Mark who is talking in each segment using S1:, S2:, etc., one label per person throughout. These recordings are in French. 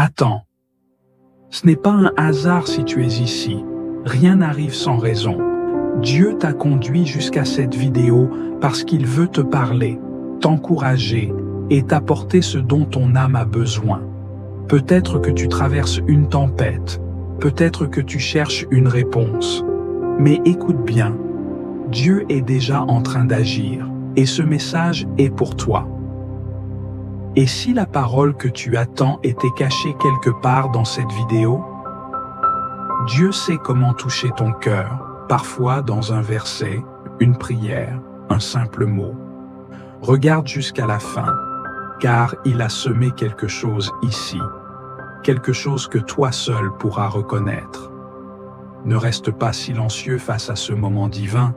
S1: Attends. Ce n'est pas un hasard si tu es ici. Rien n'arrive sans raison. Dieu t'a conduit jusqu'à cette vidéo parce qu'il veut te parler, t'encourager et t'apporter ce dont ton âme a besoin. Peut-être que tu traverses une tempête, peut-être que tu cherches une réponse. Mais écoute bien, Dieu est déjà en train d'agir et ce message est pour toi. Et si la parole que tu attends était cachée quelque part dans cette vidéo? Dieu sait comment toucher ton cœur, parfois dans un verset, une prière, un simple mot. Regarde jusqu'à la fin, car il a semé quelque chose ici, quelque chose que toi seul pourras reconnaître. Ne reste pas silencieux face à ce moment divin.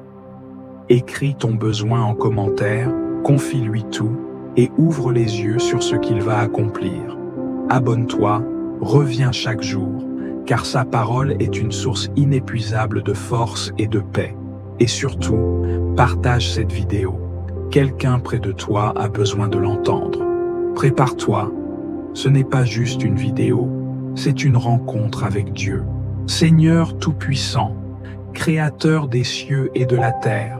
S1: Écris ton besoin en commentaire, confie-lui tout et ouvre les yeux sur ce qu'il va accomplir. Abonne-toi, reviens chaque jour, car sa parole est une source inépuisable de force et de paix. Et surtout, partage cette vidéo. Quelqu'un près de toi a besoin de l'entendre. Prépare-toi. Ce n'est pas juste une vidéo, c'est une rencontre avec Dieu. Seigneur Tout-Puissant, Créateur des cieux et de la terre,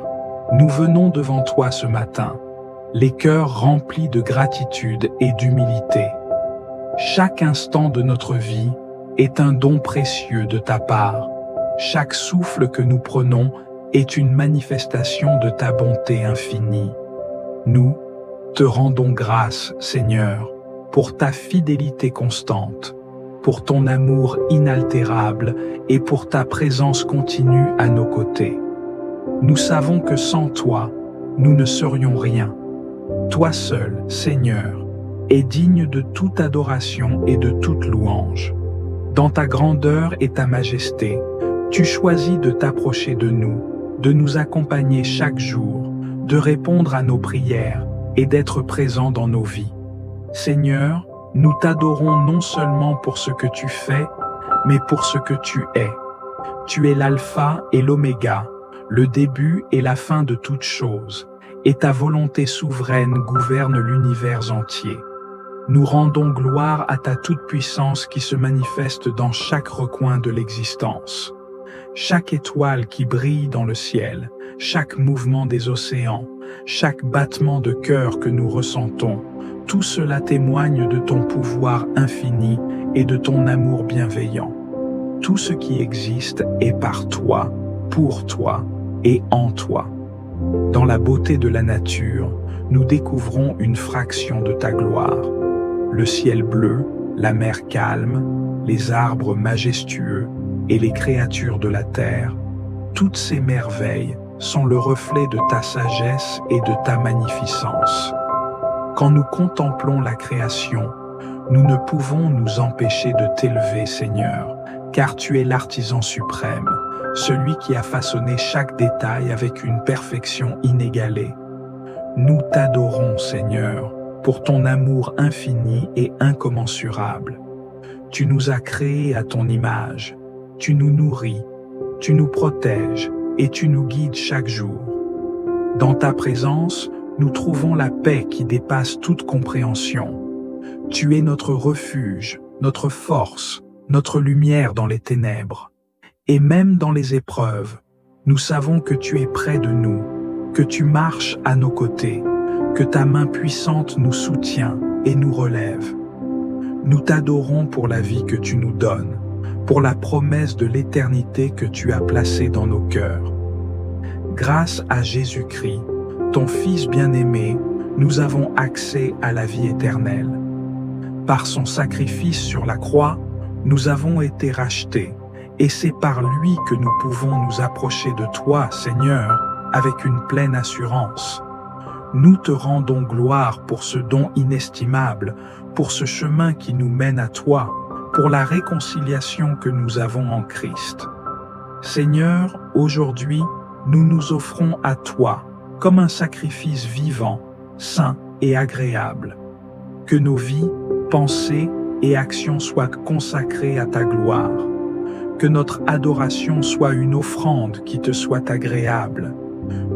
S1: nous venons devant toi ce matin, les cœurs remplis de gratitude et d'humilité. Chaque instant de notre vie est un don précieux de ta part. Chaque souffle que nous prenons est une manifestation de ta bonté infinie. Nous te rendons grâce, Seigneur, pour ta fidélité constante, pour ton amour inaltérable et pour ta présence continue à nos côtés. Nous savons que sans toi, nous ne serions rien. Toi seul, Seigneur, est digne de toute adoration et de toute louange. Dans ta grandeur et ta majesté, tu choisis de t'approcher de nous accompagner chaque jour, de répondre à nos prières et d'être présent dans nos vies. Seigneur, nous t'adorons non seulement pour ce que tu fais, mais pour ce que tu es. Tu es l'alpha et l'oméga, le début et la fin de toutes choses, et ta volonté souveraine gouverne l'univers entier. Nous rendons gloire à ta toute-puissance qui se manifeste dans chaque recoin de l'existence. Chaque étoile qui brille dans le ciel, chaque mouvement des océans, chaque battement de cœur que nous ressentons, tout cela témoigne de ton pouvoir infini et de ton amour bienveillant. Tout ce qui existe est par toi, pour toi et en toi. Dans la beauté de la nature, nous découvrons une fraction de ta gloire. Le ciel bleu, la mer calme, les arbres majestueux et les créatures de la terre, toutes ces merveilles sont le reflet de ta sagesse et de ta magnificence. Quand nous contemplons la création, nous ne pouvons nous empêcher de t'élever, Seigneur, car tu es l'artisan suprême, celui qui a façonné chaque détail avec une perfection inégalée. Nous t'adorons, Seigneur, pour ton amour infini et incommensurable. Tu nous as créés à ton image, tu nous nourris, tu nous protèges et tu nous guides chaque jour. Dans ta présence, nous trouvons la paix qui dépasse toute compréhension. Tu es notre refuge, notre force, notre lumière dans les ténèbres. Et même dans les épreuves, nous savons que tu es près de nous, que tu marches à nos côtés, que ta main puissante nous soutient et nous relève. Nous t'adorons pour la vie que tu nous donnes, pour la promesse de l'éternité que tu as placée dans nos cœurs. Grâce à Jésus-Christ, ton Fils bien-aimé, nous avons accès à la vie éternelle. Par son sacrifice sur la croix, nous avons été rachetés, et c'est par lui que nous pouvons nous approcher de toi, Seigneur, avec une pleine assurance. Nous te rendons gloire pour ce don inestimable, pour ce chemin qui nous mène à toi, pour la réconciliation que nous avons en Christ. Seigneur, aujourd'hui, nous nous offrons à toi comme un sacrifice vivant, saint et agréable. Que nos vies, pensées et actions soient consacrées à ta gloire. Que notre adoration soit une offrande qui te soit agréable.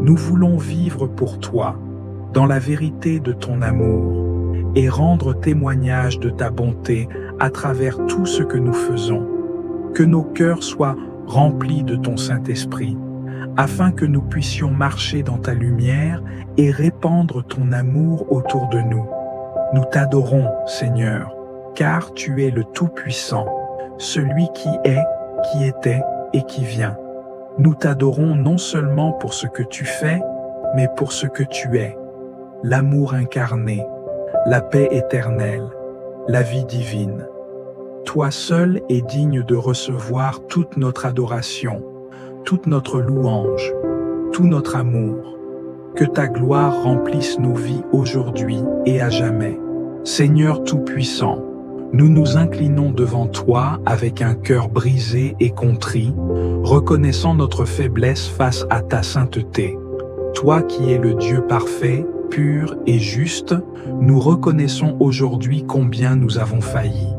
S1: Nous voulons vivre pour toi, dans la vérité de ton amour, et rendre témoignage de ta bonté à travers tout ce que nous faisons. Que nos cœurs soient remplis de ton Saint-Esprit, afin que nous puissions marcher dans ta lumière et répandre ton amour autour de nous. Nous t'adorons, Seigneur, car tu es le Tout-Puissant, celui qui est, qui était et qui vient. Nous t'adorons non seulement pour ce que tu fais, mais pour ce que tu es, l'amour incarné, la paix éternelle, la vie divine. Toi seul es digne de recevoir toute notre adoration, toute notre louange, tout notre amour. Que ta gloire remplisse nos vies aujourd'hui et à jamais. Seigneur Tout-Puissant, nous nous inclinons devant toi avec un cœur brisé et contrit, reconnaissant notre faiblesse face à ta sainteté. Toi qui es le Dieu parfait, pur et juste, nous reconnaissons aujourd'hui combien nous avons failli.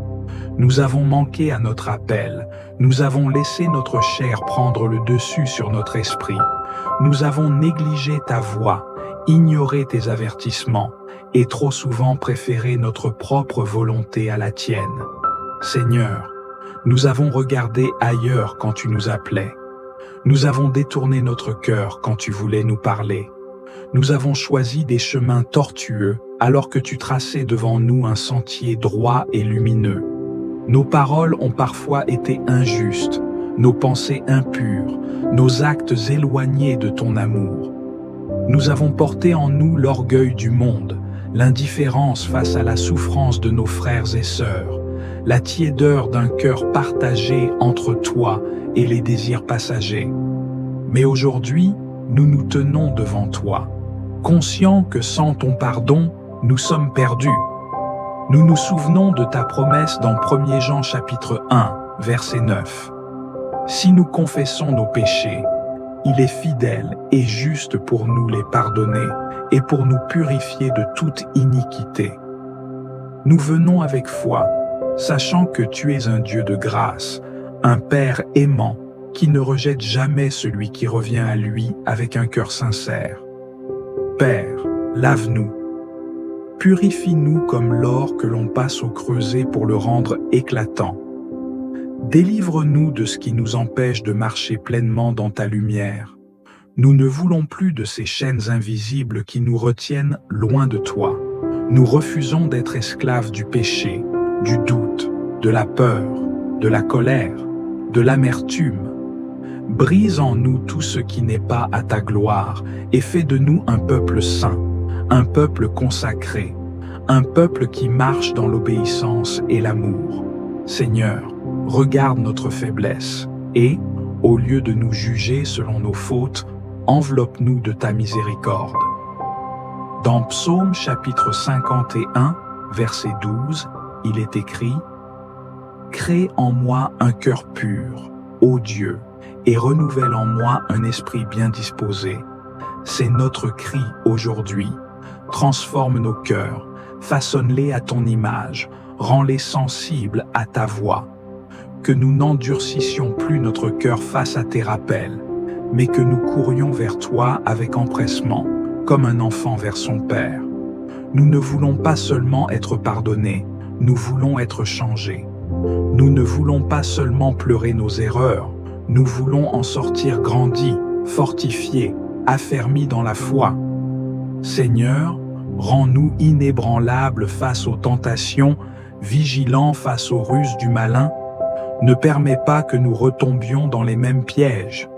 S1: Nous avons manqué à notre appel, nous avons laissé notre chair prendre le dessus sur notre esprit. Nous avons négligé ta voix, ignoré tes avertissements, et trop souvent préféré notre propre volonté à la tienne. Seigneur, nous avons regardé ailleurs quand tu nous appelais. Nous avons détourné notre cœur quand tu voulais nous parler. Nous avons choisi des chemins tortueux alors que tu traçais devant nous un sentier droit et lumineux. Nos paroles ont parfois été injustes, nos pensées impures, nos actes éloignés de ton amour. Nous avons porté en nous l'orgueil du monde, l'indifférence face à la souffrance de nos frères et sœurs, la tiédeur d'un cœur partagé entre toi et les désirs passagers. Mais aujourd'hui, nous nous tenons devant toi, conscients que sans ton pardon, nous sommes perdus. Nous nous souvenons de ta promesse dans 1 Jean chapitre 1, verset 9. Si nous confessons nos péchés, il est fidèle et juste pour nous les pardonner et pour nous purifier de toute iniquité. Nous venons avec foi, sachant que tu es un Dieu de grâce, un Père aimant qui ne rejette jamais celui qui revient à lui avec un cœur sincère. Père, lave-nous. Purifie-nous comme l'or que l'on passe au creuset pour le rendre éclatant. Délivre-nous de ce qui nous empêche de marcher pleinement dans ta lumière. Nous ne voulons plus de ces chaînes invisibles qui nous retiennent loin de toi. Nous refusons d'être esclaves du péché, du doute, de la peur, de la colère, de l'amertume. Brise en nous tout ce qui n'est pas à ta gloire et fais de nous un peuple saint, un peuple consacré, un peuple qui marche dans l'obéissance et l'amour. Seigneur, regarde notre faiblesse et, au lieu de nous juger selon nos fautes, enveloppe-nous de ta miséricorde. Dans Psaume chapitre 51, verset 12, il est écrit « Crée en moi un cœur pur, ô Dieu, et renouvelle en moi un esprit bien disposé. » C'est notre cri aujourd'hui. Transforme nos cœurs, façonne-les à ton image, rends-les sensibles à ta voix. Que nous n'endurcissions plus notre cœur face à tes rappels, mais que nous courions vers toi avec empressement, comme un enfant vers son père. Nous ne voulons pas seulement être pardonnés, nous voulons être changés. Nous ne voulons pas seulement pleurer nos erreurs, nous voulons en sortir grandis, fortifiés, affermis dans la foi. Seigneur, rends-nous inébranlables face aux tentations, vigilants face aux ruses du malin. Ne permets pas que nous retombions dans les mêmes pièges.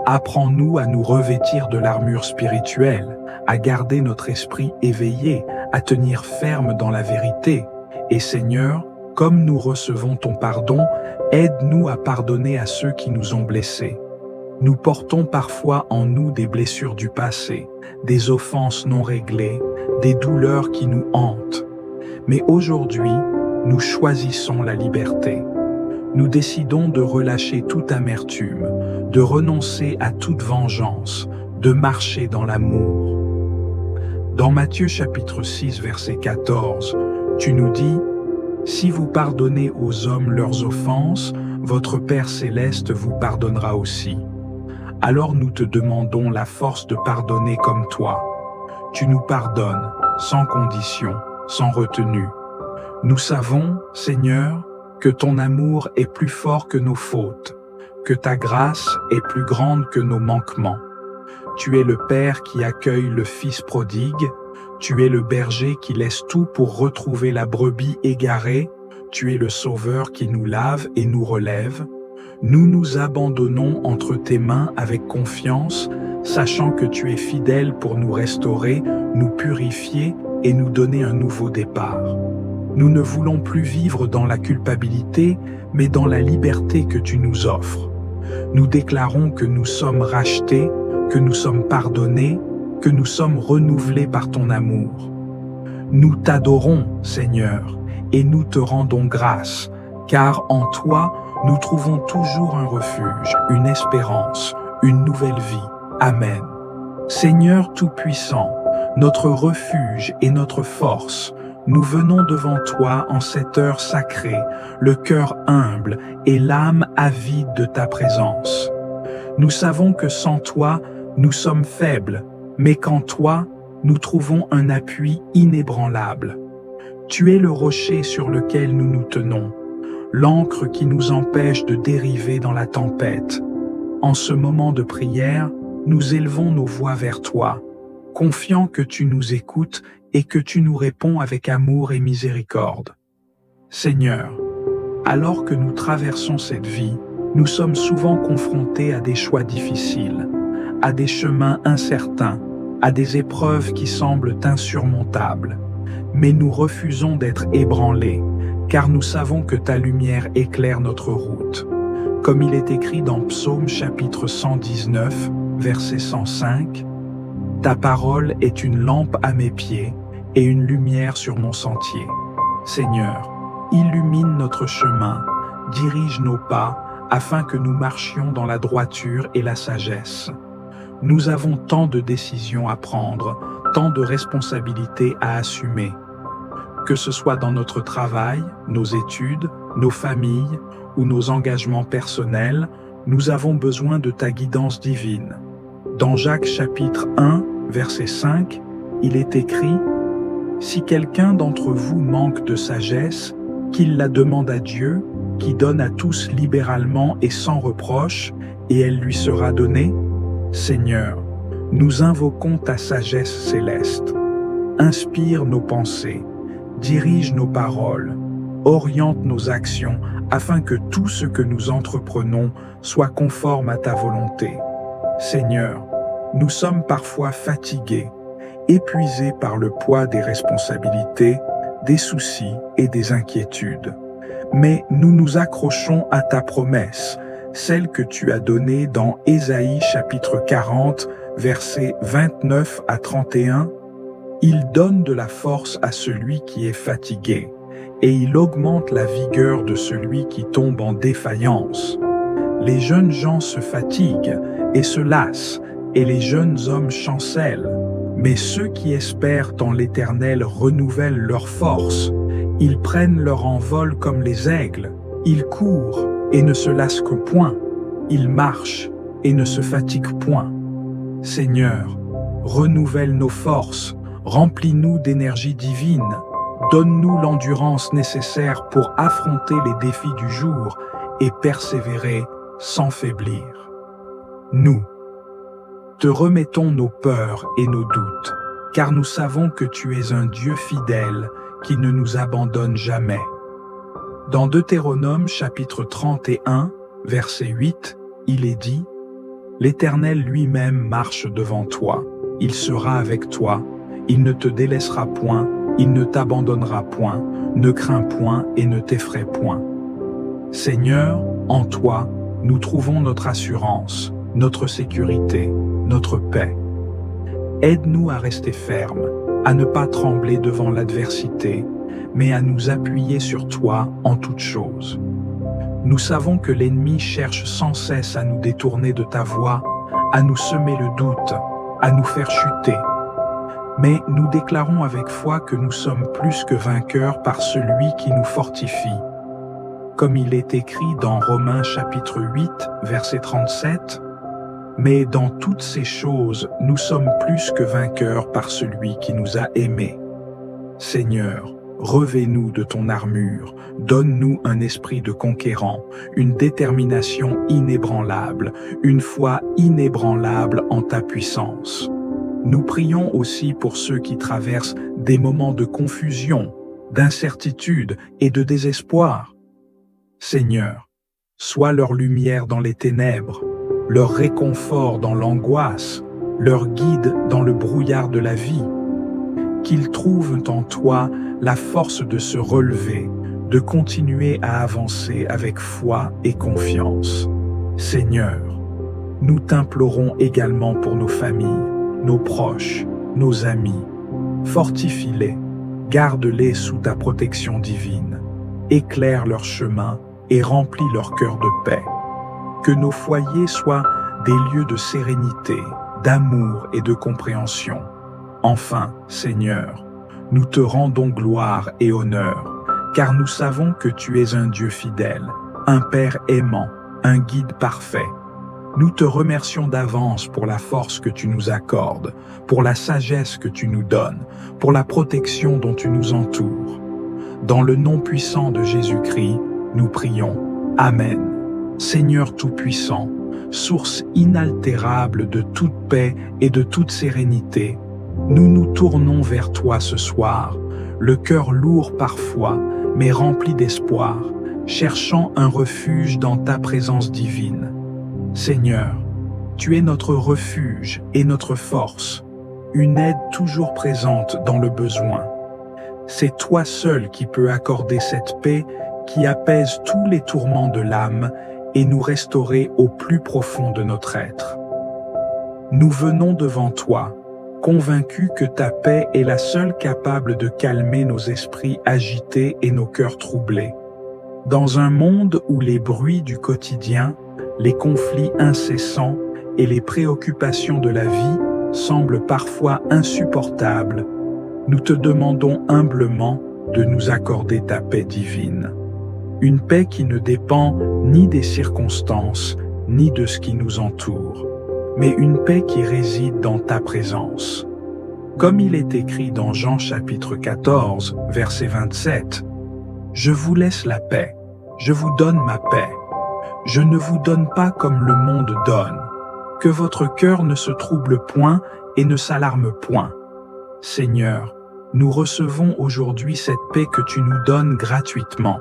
S1: Apprends-nous à nous revêtir de l'armure spirituelle, à garder notre esprit éveillé, à tenir ferme dans la vérité. Et Seigneur, comme nous recevons ton pardon, aide-nous à pardonner à ceux qui nous ont blessés. Nous portons parfois en nous des blessures du passé, des offenses non réglées, des douleurs qui nous hantent. Mais aujourd'hui, nous choisissons la liberté. Nous décidons de relâcher toute amertume, de renoncer à toute vengeance, de marcher dans l'amour. Dans Matthieu chapitre 6, verset 14, tu nous dis « Si vous pardonnez aux hommes leurs offenses, votre Père céleste vous pardonnera aussi. » Alors nous te demandons la force de pardonner comme toi. Tu nous pardonnes, sans condition, sans retenue. Nous savons, Seigneur, que ton amour est plus fort que nos fautes, que ta grâce est plus grande que nos manquements. Tu es le Père qui accueille le Fils prodigue, tu es le berger qui laisse tout pour retrouver la brebis égarée, tu es le Sauveur qui nous lave et nous relève. Nous nous abandonnons entre tes mains avec confiance, sachant que tu es fidèle pour nous restaurer, nous purifier et nous donner un nouveau départ. Nous ne voulons plus vivre dans la culpabilité, mais dans la liberté que tu nous offres. Nous déclarons que nous sommes rachetés, que nous sommes pardonnés, que nous sommes renouvelés par ton amour. Nous t'adorons, Seigneur, et nous te rendons grâce, car en toi, nous trouvons toujours un refuge, une espérance, une nouvelle vie. Amen. Seigneur Tout-Puissant, notre refuge et notre force, nous venons devant toi en cette heure sacrée, le cœur humble et l'âme avide de ta présence. Nous savons que sans toi, nous sommes faibles, mais qu'en toi, nous trouvons un appui inébranlable. Tu es le rocher sur lequel nous nous tenons, l'ancre qui nous empêche de dériver dans la tempête. En ce moment de prière, nous élevons nos voix vers toi, confiants que tu nous écoutes et que tu nous réponds avec amour et miséricorde. Seigneur, alors que nous traversons cette vie, nous sommes souvent confrontés à des choix difficiles, à des chemins incertains, à des épreuves qui semblent insurmontables. Mais nous refusons d'être ébranlés, car nous savons que ta lumière éclaire notre route. Comme il est écrit dans Psaume chapitre 119, verset 105, « Ta parole est une lampe à mes pieds et une lumière sur mon sentier. Seigneur, illumine notre chemin, dirige nos pas, afin que nous marchions dans la droiture et la sagesse. Nous avons tant de décisions à prendre, tant de responsabilités à assumer. Que ce soit dans notre travail, nos études, nos familles ou nos engagements personnels, nous avons besoin de ta guidance divine. Dans Jacques chapitre 1, verset 5, il est écrit « Si quelqu'un d'entre vous manque de sagesse, qu'il la demande à Dieu, qui donne à tous libéralement et sans reproche, et elle lui sera donnée. Seigneur, nous invoquons ta sagesse céleste. Inspire nos pensées, dirige nos paroles, oriente nos actions, afin que tout ce que nous entreprenons soit conforme à ta volonté. Seigneur, nous sommes parfois fatigués, épuisés par le poids des responsabilités, des soucis et des inquiétudes. Mais nous nous accrochons à ta promesse, celle que tu as donnée dans Ésaïe chapitre 40, versets 29 à 31. Il donne de la force à celui qui est fatigué, et il augmente la vigueur de celui qui tombe en défaillance. Les jeunes gens se fatiguent et se lassent, et les jeunes hommes chancellent. Mais ceux qui espèrent en l'Éternel renouvellent leur force. Ils prennent leur envol comme les aigles. Ils courent et ne se lassent que point. Ils marchent et ne se fatiguent point. Seigneur, renouvelle nos forces, remplis-nous d'énergie divine. Donne-nous l'endurance nécessaire pour affronter les défis du jour et persévérer sans faiblir. Nous te remettons nos peurs et nos doutes, car nous savons que tu es un Dieu fidèle qui ne nous abandonne jamais. Dans Deutéronome chapitre 31, verset 8, il est dit « L'Éternel lui-même marche devant toi, il sera avec toi, il ne te délaissera point, il ne t'abandonnera point, ne crains point et ne t'effraie point. Seigneur, en toi, nous trouvons notre assurance, notre sécurité, notre paix. Aide-nous à rester fermes, à ne pas trembler devant l'adversité, mais à nous appuyer sur toi en toutes choses. Nous savons que l'ennemi cherche sans cesse à nous détourner de ta voie, à nous semer le doute, à nous faire chuter. Mais nous déclarons avec foi que nous sommes plus que vainqueurs par celui qui nous fortifie. Comme il est écrit dans Romains chapitre 8, verset 37, « Mais dans toutes ces choses, nous sommes plus que vainqueurs par celui qui nous a aimés. » Seigneur, Revêt-nous de ton armure, donne-nous un esprit de conquérant, une détermination inébranlable, une foi inébranlable en ta puissance. Nous prions aussi pour ceux qui traversent des moments de confusion, d'incertitude et de désespoir. Seigneur, sois leur lumière dans les ténèbres, leur réconfort dans l'angoisse, leur guide dans le brouillard de la vie. Qu'ils trouvent en toi la force de se relever, de continuer à avancer avec foi et confiance. Seigneur, nous t'implorons également pour nos familles, nos proches, nos amis. Fortifie-les, garde-les sous ta protection divine, éclaire leur chemin et remplis leur cœur de paix. Que nos foyers soient des lieux de sérénité, d'amour et de compréhension. Enfin, Seigneur, nous te rendons gloire et honneur, car nous savons que tu es un Dieu fidèle, un Père aimant, un guide parfait. Nous te remercions d'avance pour la force que tu nous accordes, pour la sagesse que tu nous donnes, pour la protection dont tu nous entoures. Dans le nom puissant de Jésus-Christ, nous prions. Amen. Seigneur Tout-Puissant, source inaltérable de toute paix et de toute sérénité, nous nous tournons vers toi ce soir, le cœur lourd parfois, mais rempli d'espoir, cherchant un refuge dans ta présence divine. Seigneur, tu es notre refuge et notre force, une aide toujours présente dans le besoin. C'est toi seul qui peux accorder cette paix qui apaise tous les tourments de l'âme et nous restaurer au plus profond de notre être. Nous venons devant toi, convaincus que ta paix est la seule capable de calmer nos esprits agités et nos cœurs troublés. Dans un monde où les bruits du quotidien, les conflits incessants et les préoccupations de la vie semblent parfois insupportables, nous te demandons humblement de nous accorder ta paix divine. Une paix qui ne dépend ni des circonstances, ni de ce qui nous entoure, mais une paix qui réside dans ta présence. Comme il est écrit dans Jean chapitre 14, verset 27, « Je vous laisse la paix, je vous donne ma paix. Je ne vous donne pas comme le monde donne. Que votre cœur ne se trouble point et ne s'alarme point. » Seigneur, nous recevons aujourd'hui cette paix que tu nous donnes gratuitement,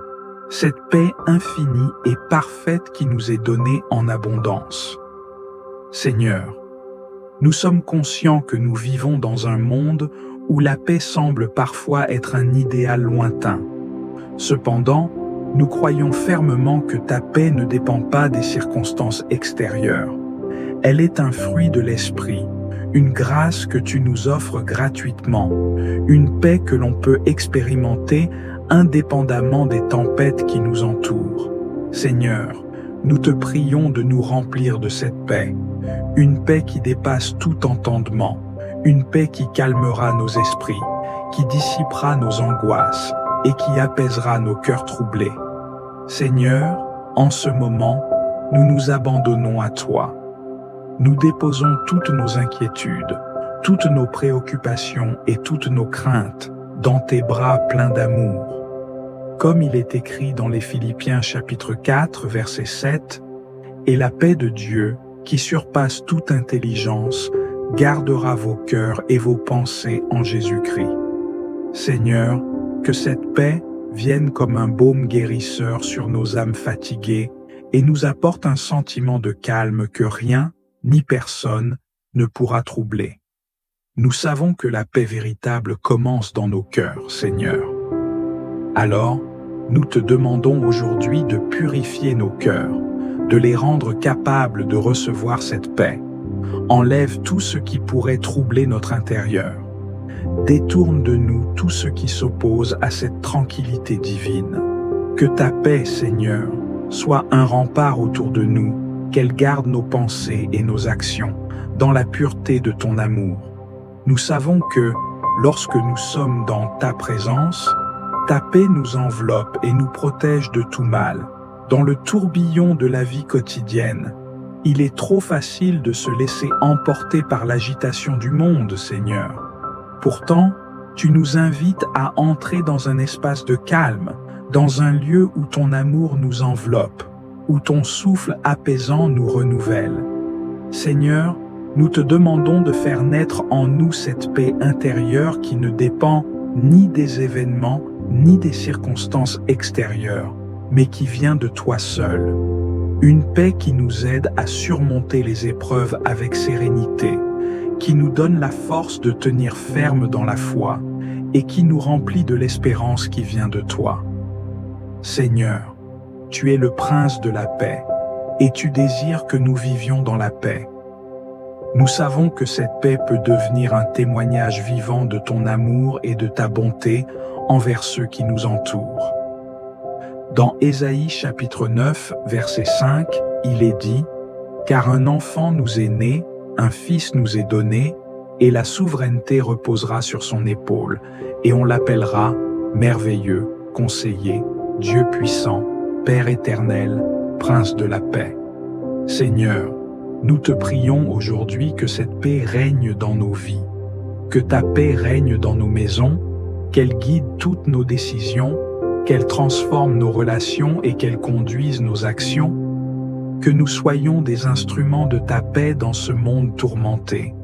S1: cette paix infinie et parfaite qui nous est donnée en abondance. Seigneur, nous sommes conscients que nous vivons dans un monde où la paix semble parfois être un idéal lointain. Cependant, nous croyons fermement que ta paix ne dépend pas des circonstances extérieures. Elle est un fruit de l'esprit, une grâce que tu nous offres gratuitement, une paix que l'on peut expérimenter indépendamment des tempêtes qui nous entourent. Seigneur, nous te prions de nous remplir de cette paix, une paix qui dépasse tout entendement, une paix qui calmera nos esprits, qui dissipera nos angoisses et qui apaisera nos cœurs troublés. Seigneur, en ce moment, nous nous abandonnons à toi. Nous déposons toutes nos inquiétudes, toutes nos préoccupations et toutes nos craintes dans tes bras pleins d'amour. Comme il est écrit dans les Philippiens chapitre 4, verset 7, « Et la paix de Dieu, qui surpasse toute intelligence, gardera vos cœurs et vos pensées en Jésus-Christ. » Seigneur, que cette paix vienne comme un baume guérisseur sur nos âmes fatiguées et nous apporte un sentiment de calme que rien, ni personne, ne pourra troubler. Nous savons que la paix véritable commence dans nos cœurs, Seigneur. Alors, nous te demandons aujourd'hui de purifier nos cœurs, de les rendre capables de recevoir cette paix. Enlève tout ce qui pourrait troubler notre intérieur. Détourne de nous tout ce qui s'oppose à cette tranquillité divine. Que ta paix, Seigneur, soit un rempart autour de nous, qu'elle garde nos pensées et nos actions dans la pureté de ton amour. Nous savons que, lorsque nous sommes dans ta présence, ta paix nous enveloppe et nous protège de tout mal. Dans le tourbillon de la vie quotidienne, il est trop facile de se laisser emporter par l'agitation du monde, Seigneur. Pourtant, Tu nous invites à entrer dans un espace de calme, dans un lieu où ton amour nous enveloppe, où ton souffle apaisant nous renouvelle. Seigneur, nous te demandons de faire naître en nous cette paix intérieure qui ne dépend ni des événements, ni des circonstances extérieures, mais qui vient de toi seul. Une paix qui nous aide à surmonter les épreuves avec sérénité, qui nous donne la force de tenir ferme dans la foi et qui nous remplit de l'espérance qui vient de toi. Seigneur, tu es le prince de la paix et tu désires que nous vivions dans la paix. Nous savons que cette paix peut devenir un témoignage vivant de ton amour et de ta bonté envers ceux qui nous entourent. Dans Ésaïe chapitre 9, verset 5, il est dit « Car un enfant nous est né, un fils nous est donné, et la souveraineté reposera sur son épaule, et on l'appellera merveilleux, conseiller, Dieu puissant, Père éternel, Prince de la paix. » Seigneur, nous te prions aujourd'hui que cette paix règne dans nos vies, que ta paix règne dans nos maisons, qu'elle guide toutes nos décisions, qu'elle transforme nos relations et qu'elle conduise nos actions, que nous soyons des instruments de ta paix dans ce monde tourmenté.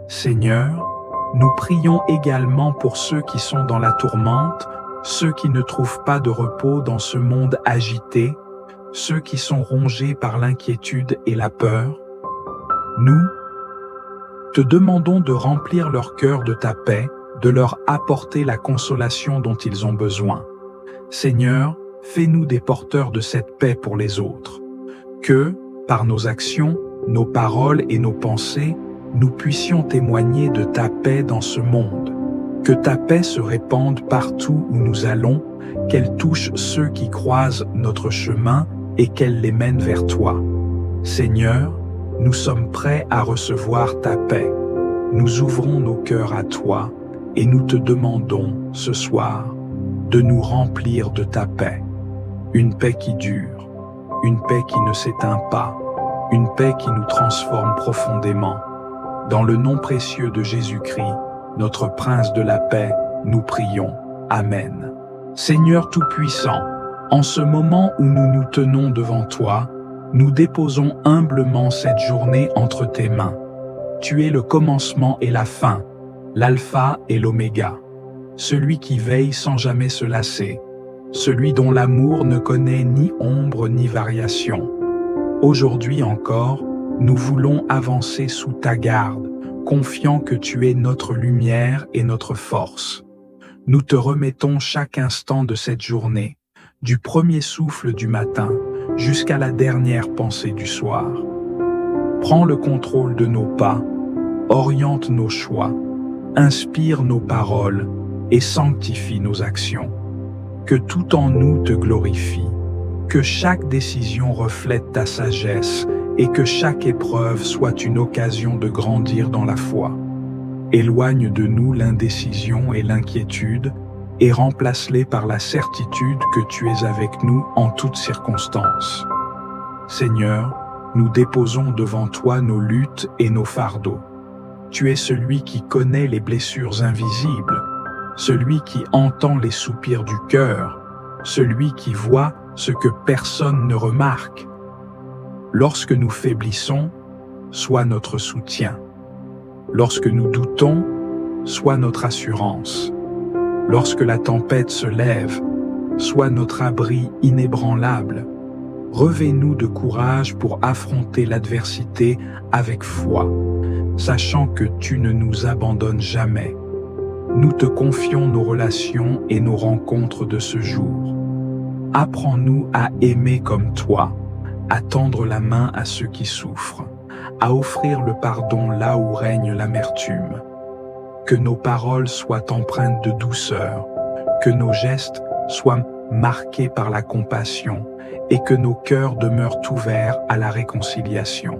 S1: Seigneur, nous prions également pour ceux qui sont dans la tourmente, ceux qui ne trouvent pas de repos dans ce monde agité, ceux qui sont rongés par l'inquiétude et la peur. Nous te demandons de remplir leur cœur de ta paix, de leur apporter la consolation dont ils ont besoin. Seigneur, fais-nous des porteurs de cette paix pour les autres. Que, par nos actions, nos paroles et nos pensées, nous puissions témoigner de ta paix dans ce monde. Que ta paix se répande partout où nous allons, qu'elle touche ceux qui croisent notre chemin et qu'elle les mène vers toi. Seigneur, nous sommes prêts à recevoir ta paix. Nous ouvrons nos cœurs à toi et nous te demandons ce soir de nous remplir de ta paix. Une paix qui dure, une paix qui ne s'éteint pas, une paix qui nous transforme profondément. Dans le nom précieux de Jésus-Christ, notre Prince de la paix, nous prions. Amen. Seigneur Tout-Puissant, en ce moment où nous nous tenons devant toi, nous déposons humblement cette journée entre tes mains. Tu es le commencement et la fin, l'alpha et l'oméga, celui qui veille sans jamais se lasser, celui dont l'amour ne connaît ni ombre ni variation. Aujourd'hui encore, nous voulons avancer sous ta garde, confiant que tu es notre lumière et notre force. Nous te remettons chaque instant de cette journée, du premier souffle du matin jusqu'à la dernière pensée du soir. Prends le contrôle de nos pas, oriente nos choix, inspire nos paroles et sanctifie nos actions. Que tout en nous te glorifie, que chaque décision reflète ta sagesse et que chaque épreuve soit une occasion de grandir dans la foi. Éloigne de nous l'indécision et l'inquiétude et remplace-les par la certitude que tu es avec nous en toutes circonstances. Seigneur, nous déposons devant toi nos luttes et nos fardeaux. Tu es celui qui connaît les blessures invisibles, celui qui entend les soupirs du cœur, celui qui voit ce que personne ne remarque. Lorsque nous faiblissons, sois notre soutien. Lorsque nous doutons, sois notre assurance. Lorsque la tempête se lève, sois notre abri inébranlable. Revêt-nous de courage pour affronter l'adversité avec foi, sachant que tu ne nous abandonnes jamais. Nous te confions nos relations et nos rencontres de ce jour. Apprends-nous à aimer comme toi, à tendre la main à ceux qui souffrent, à offrir le pardon là où règne l'amertume. Que nos paroles soient empreintes de douceur, que nos gestes soient marqués par la compassion et que nos cœurs demeurent ouverts à la réconciliation.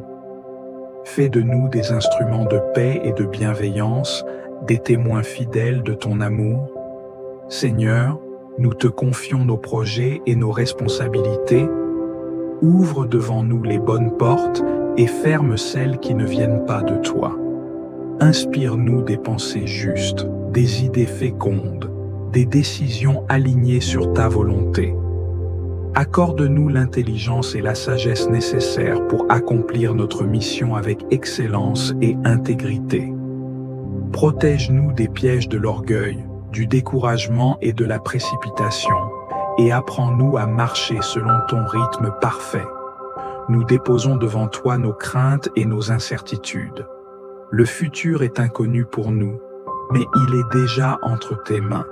S1: Fais de nous des instruments de paix et de bienveillance, des témoins fidèles de ton amour. Seigneur, nous te confions nos projets et nos responsabilités. Ouvre devant nous les bonnes portes et ferme celles qui ne viennent pas de toi. Inspire-nous des pensées justes, des idées fécondes, des décisions alignées sur ta volonté. Accorde-nous l'intelligence et la sagesse nécessaires pour accomplir notre mission avec excellence et intégrité. Protège-nous des pièges de l'orgueil, du découragement et de la précipitation, et apprends-nous à marcher selon ton rythme parfait. Nous déposons devant toi nos craintes et nos incertitudes. Le futur est inconnu pour nous, mais il est déjà entre tes mains.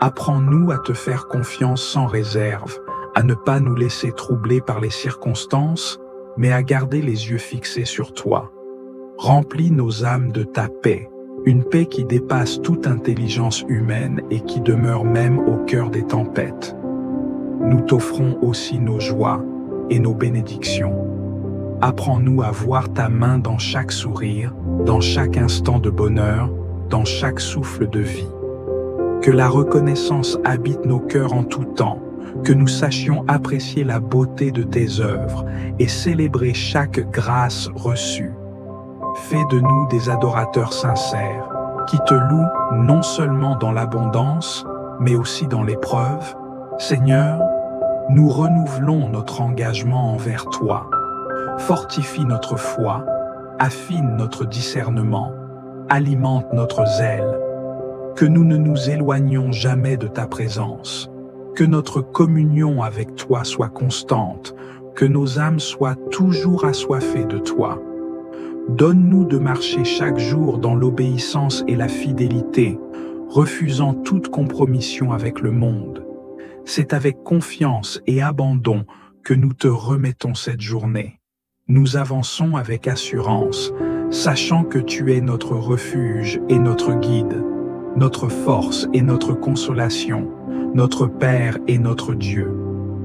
S1: Apprends-nous à te faire confiance sans réserve, à ne pas nous laisser troubler par les circonstances, mais à garder les yeux fixés sur toi. Remplis nos âmes de ta paix, une paix qui dépasse toute intelligence humaine et qui demeure même au cœur des tempêtes. Nous t'offrons aussi nos joies et nos bénédictions. Apprends-nous à voir ta main dans chaque sourire, dans chaque instant de bonheur, dans chaque souffle de vie. Que la reconnaissance habite nos cœurs en tout temps, que nous sachions apprécier la beauté de tes œuvres et célébrer chaque grâce reçue. Fais de nous des adorateurs sincères, qui te louent non seulement dans l'abondance, mais aussi dans l'épreuve. Seigneur, nous renouvelons notre engagement envers toi. Fortifie notre foi, affine notre discernement, alimente notre zèle. Que nous ne nous éloignions jamais de ta présence, que notre communion avec toi soit constante, que nos âmes soient toujours assoiffées de toi. Donne-nous de marcher chaque jour dans l'obéissance et la fidélité, refusant toute compromission avec le monde. C'est avec confiance et abandon que nous te remettons cette journée. Nous avançons avec assurance, sachant que tu es notre refuge et notre guide, notre force et notre consolation, notre Père et notre Dieu.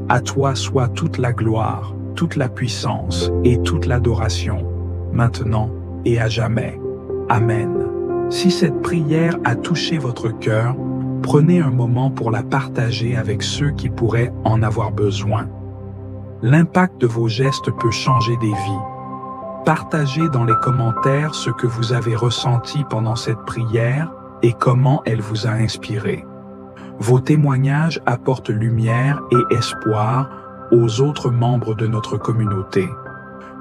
S1: À toi soit toute la gloire, toute la puissance et toute l'adoration, maintenant et à jamais. Amen. Si cette prière a touché votre cœur, prenez un moment pour la partager avec ceux qui pourraient en avoir besoin. L'impact de vos gestes peut changer des vies. Partagez dans les commentaires ce que vous avez ressenti pendant cette prière et comment elle vous a inspiré. Vos témoignages apportent lumière et espoir aux autres membres de notre communauté.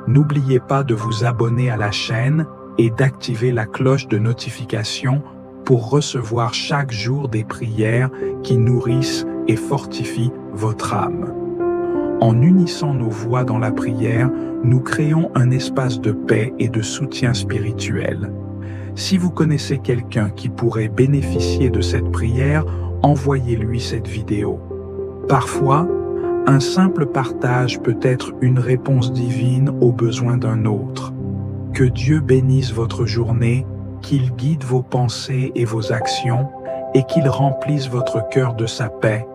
S1: N'oubliez pas de vous abonner à la chaîne et d'activer la cloche de notification pour recevoir chaque jour des prières qui nourrissent et fortifient votre âme. En unissant nos voix dans la prière, nous créons un espace de paix et de soutien spirituel. Si vous connaissez quelqu'un qui pourrait bénéficier de cette prière, envoyez-lui cette vidéo. Parfois, un simple partage peut être une réponse divine aux besoins d'un autre. Que Dieu bénisse votre journée, qu'il guide vos pensées et vos actions, et qu'il remplisse votre cœur de sa paix